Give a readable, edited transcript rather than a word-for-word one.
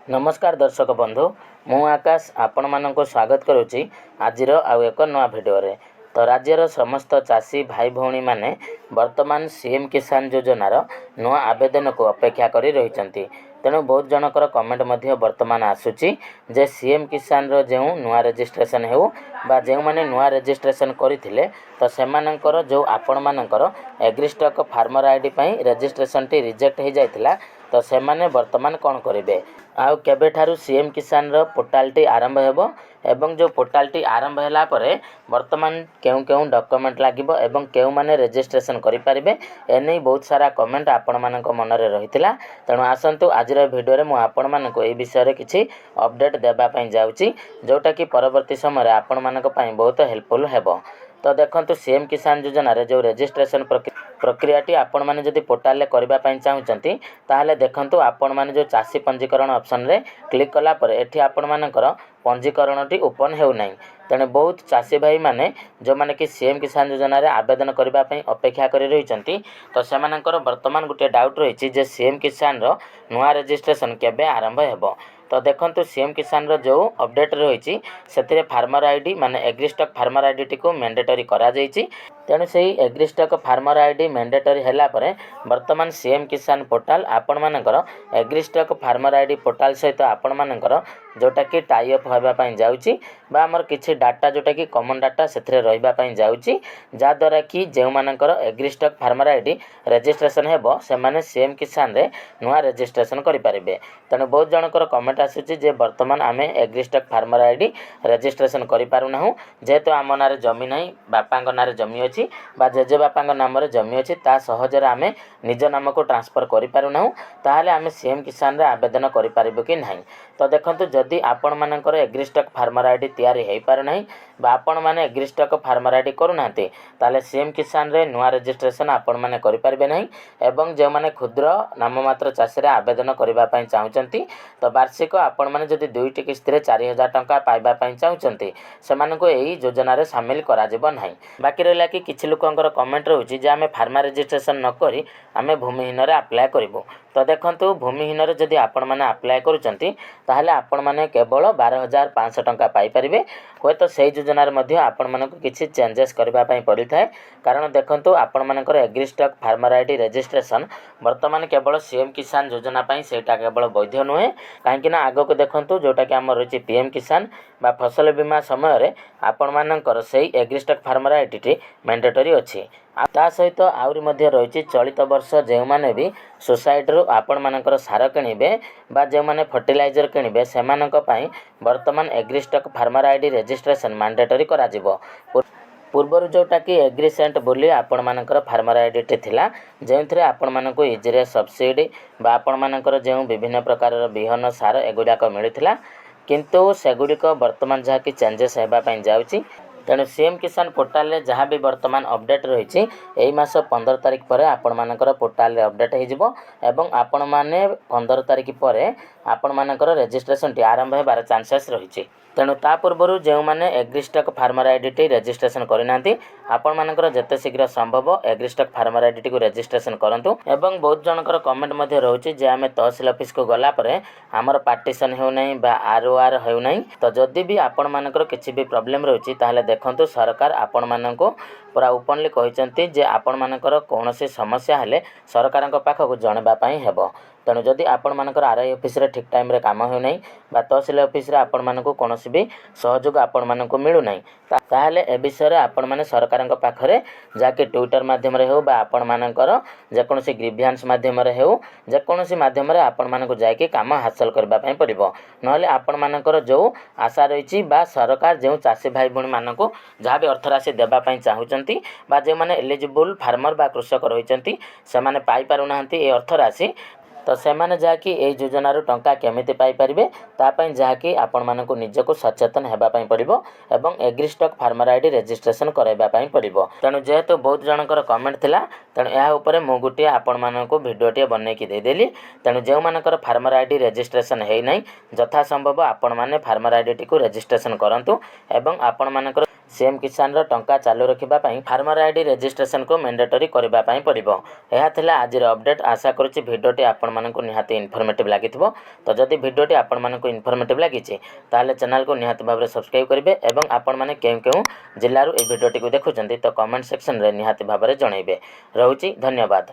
नमस्कार दर्शक बंधु मु आकाश आपण मानक स्वागत करुच्ची आजिर आउ एक नवा भिडियो रे। तो राज्यर समस्त चाषी भाई भौणी माने वर्तमान सीएम किसान योजनार नुआ आवेदन को अपेक्षा करी रहिचंती। तेणु बहुत जनकर कमेंट मध्य वर्तमान आसुची जे सीएम किसान रो जो नुआ रजिस्ट्रेशन हेउ बा जो माने नुआ रजिस्ट्रेशन करथिले तो सेमानंकर जो आपण मानकर एग्रीस्टॉक फार्मर आईडी पई रजिस्ट्रेशन टी रिजेक्ट हो जाइतिला तो सेमाने वर्तमान कौन करेंगे आउ केबेठारु सीएम किसान रो पोर्टाल टी आरंभ हेबो एवं जो पोर्टाल टी आरंभ होला परे वर्तमान केउ केउ डॉक्यूमेंट लागिबो एवं केउ माने रजिस्ट्रेशन करि परिबे एनै बहुत सारा कमेंट आपण मानक मन रे रहितिला। तेणु आसंतु आजिर भिडियो रे मु आपण मानक ए विषय रे किछि अपडेट देबा पई जाउची जोटा कि परवर्ती समय रे आपण मानक पई बहुत हेल्पफुल हेबो। तो देखंतु सीएम किसान योजना रे जो रजिस्ट्रेशन प्रक्रियाटी आपण माने जदि पोर्टाल रे करबा पई चाहुचंती ताहाले देखंतु आपण माने जो चाषी पंजीकरण ऑप्शन रे क्लिक कला परे एठी आपण मानकर पंजीकरणटी ओपन हेउ नै। तेणु बहुत चाषी भाई माने जो माने कि सीएम किसान योजना रे आवेदन करबा पई अपेक्षा करि रहिचंती तो सेमानकर वर्तमान गुटे डाउट रहिछि जे सीएम किसान रो नुआ रजिस्ट्रेशन केबे आरंभ हेबो। तो देखंतु सीएम किसान रो जो अपडेट रहिछि सेतिरे फार्मर आईडी माने एग्रीस्टॉक फार्मर आईडी टी को मैंडेटरी करा जाइछि। तेणु सेही एग्रीस्टॉक फार्मर आईडी मैंडेटरी हैला परे वर्तमान सीएम किसान पोर्टाल आपण मानकर एग्रीस्टॉक फार्मर आईडी पोर्टाल सहित आपण मानकर जोटा कि टाई अप होबा पई जाउछि बा हमर किछि डाटा जोटा कि कॉमन डाटा सेथिरे रहबा पई जाउछि जा द्वारा कि जे मानकर एग्रीस्टॉक फार्मर आईडी रजिस्ट्रेशन हेबो से माने सीएम किसान रे नुआ रजिस्ट्रेशन करि परिबे। तेणु बहुत जनकर कमेंट आसुछि जे वर्तमान आमे एग्रीस्टॉक फार्मर आईडी रजिस्ट्रेशन करि पारु नाहु जेहेतु आम नारे जमी नाही बापांग नारे जमी अछि बा जेजे बापांग नाम रे जमी अछि ता सहजरे आमे निज नाम को ट्रांसफर करि पारु नाहु ताहाले आमे सीएम किसान रे आवेदन करि पारिबो कि नाही। तो देखंतु जदि आपण मानकर एग्रीस्टॉक फार्मर आईडी तैयारी हेई पार नाही बा आपण माने एग्रीस्टॉक फार्मर आईडी करू नांते ताले सीएम किसान रे नुआ रजिस्ट्रेशन आपण माने करि पारबे नाही एवं जे माने क्षुद्र नाममात्र चाषी रे आवेदन करिबा पई चाहुचंती तो वार्षिक आपण माने जदि दुईटी किस्त रे 4000 टंका पाइबा पई चाहुचंती सेमानको एही योजना रे शामिल करा जिवो नाही। बाकी रहला कि किछि लोकंकर कमेंट रहउची जे आमे फार्मर रजिस्ट्रेशन न करी आमे भूमिहीन रे अप्लाई करिवो। तो देखंतु भूमिहीन रे जदि आपण माने अप्लाई करूचंती ताहले आपण माने केवल 12500 टंका पाई परिबे। होय तो सेही योजना रे मध्ये आपण मानको किछि चेंजेस करबा पई पड़ी थाए कारण देखंतु आपण मानकर एग्रीस्टॉक फार्मर आईडी रजिस्ट्रेशन वर्तमान केवल सीएम किसान योजना पई सेटा केवल वैध नुहे काहेकि ना आगो को देखंतु जोटा कि हमर रहिछि पीएम किसान बा फसल बीमा समय रे आपण मानकर सेही एग्रीस्टॉक फार्मर आईडी टी मैंडेटरी अछि। ता सहित आउरी मध्ये रहिछि चलित वर्ष जे माने भी सोसाइटी रो आपण मानकर सार किनिबे बा जे माने फर्टिलाइजर किनिबे सेमानक पई वर्तमान एग्रीस्टॉक फार्मर आईडी रजिस्ट्रेशन मैंडेटरी करा जिवो। पूर्वर जोटा कि एग्रीसेंट बोली आपण मानकर फार्मर आईडी टी थिला जेंथरे आपण मानको इजरे सब्सिडी बा आपण मानकर जे विभिन्न प्रकार बिहन सार एगुडा को मिलिथिला किंतु सेगुडिक वर्तमान जहा कि चेंजेस हेबा पई जाउची। तेणु सीएम किसान पोर्टाल रे जहाँ भी वर्तमान अपडेट रही एई मास 15 तारिख पर आपण मानकर पोर्टाल रे अपडेट हो जिवो एवं आपण माने 15 तारिख पर आपण मानकर रजिस्ट्रेशन टी आरंभ हेबार चांसेस रही। तेणु ता पूर्व जो माने एग्रीस्टॉक फार्मर आईडी टी रजिस्ट्रेशन करिनांती आपण मानकर जते शीघ्र संभव एग्रीस्टॉक फार्मर आईडी टी को रजिस्ट्रेशन करंतु। एवं बहुत जनकर कमेंट मध्ये रहउची जे आमे तहसील ऑफिस को गला परे हमर पार्टीशन हेउ नै बा आरओआर हेउ नै तो जदि भी आपण मानकर किछि भी प्रॉब्लम रहउची ताहले देखंतु सरकार आपण मानको पूरा ओपनली कहिसंती जे आपण मानकर कोनोसी समस्या हेले सरकारक पाखक जणबा पई हेबो। तेणु जदि आपण मानकर आरआई ऑफिस रे ठीक टाइम रे काम हेउ नै बा तहसील ऑफिस रे आपण मानको कोनोसी भी सहयोग आपण मानको मिलु नै ताहाले ए विषय रे आपण माने सरकारक पाखरे जाके ट्विटर माध्यम रे हो बा आपण मानकर जे कोनोसी ग्रीवियंस माध्यम रे हो जे कोनोसी माध्यम रे आपण मानको जाके काम हासिल करबा पई पड़िबो नहले आपण मानकर जो आशा रहिछि बा सरकार जे चाषी भाई भणी मानको जहाँ भी अर्थ राशि देबा पई चाहुचंती बा जे माने एलिजिबल फार्मर बा कृषक रहिचंती से माने पाई पारु नाहंती ए अर्थ राशि तो से माने जाकि ए योजना रो टंका केमिति पाई परिबे ता पई जाकि आपण मानको निजको सचेतन हेबा पई पड़िबो एवं एग्रीस्टॉक फार्मर आईडी रजिस्ट्रेशन कराइबा पई पड़िबो। तेणु जेहेतु बहुत जनकर कमेंट थिला तेणु या ऊपर मु गुटे आपण मानको भिडियोटी बनै कि दे देली। तेणु जे मानकर फार्मर आईडी रजिस्ट्रेशन हेइ नै यथा संभव आपण माने फार्मर आईडी टी को रजिस्ट्रेशन करंतु एवं आपण मानकर सीएम किसान टंका चालू रखिबा पई फार्मर आईडी रजिस्ट्रेशन को मैंडेटरी करबा पई पड़िबो। यह थिला आजिर अपडेट। आशा करूची भिडियोटी आपण मानकु निहाती इनफॉर्मेटिव लागिथिबो। तो जदि भिडियोटी आपण मानकु इनफॉर्मेटिव लागिची ताले चैनल को निहाती भाबरे सब्सक्राइब करिवे एवं आपण माने केउ जिल्लारू ए भिडियोटी को देखुचंती तो कमेंट सेक्शन रे निहाती भाबरे जणाइबे। रहूची धन्यवाद।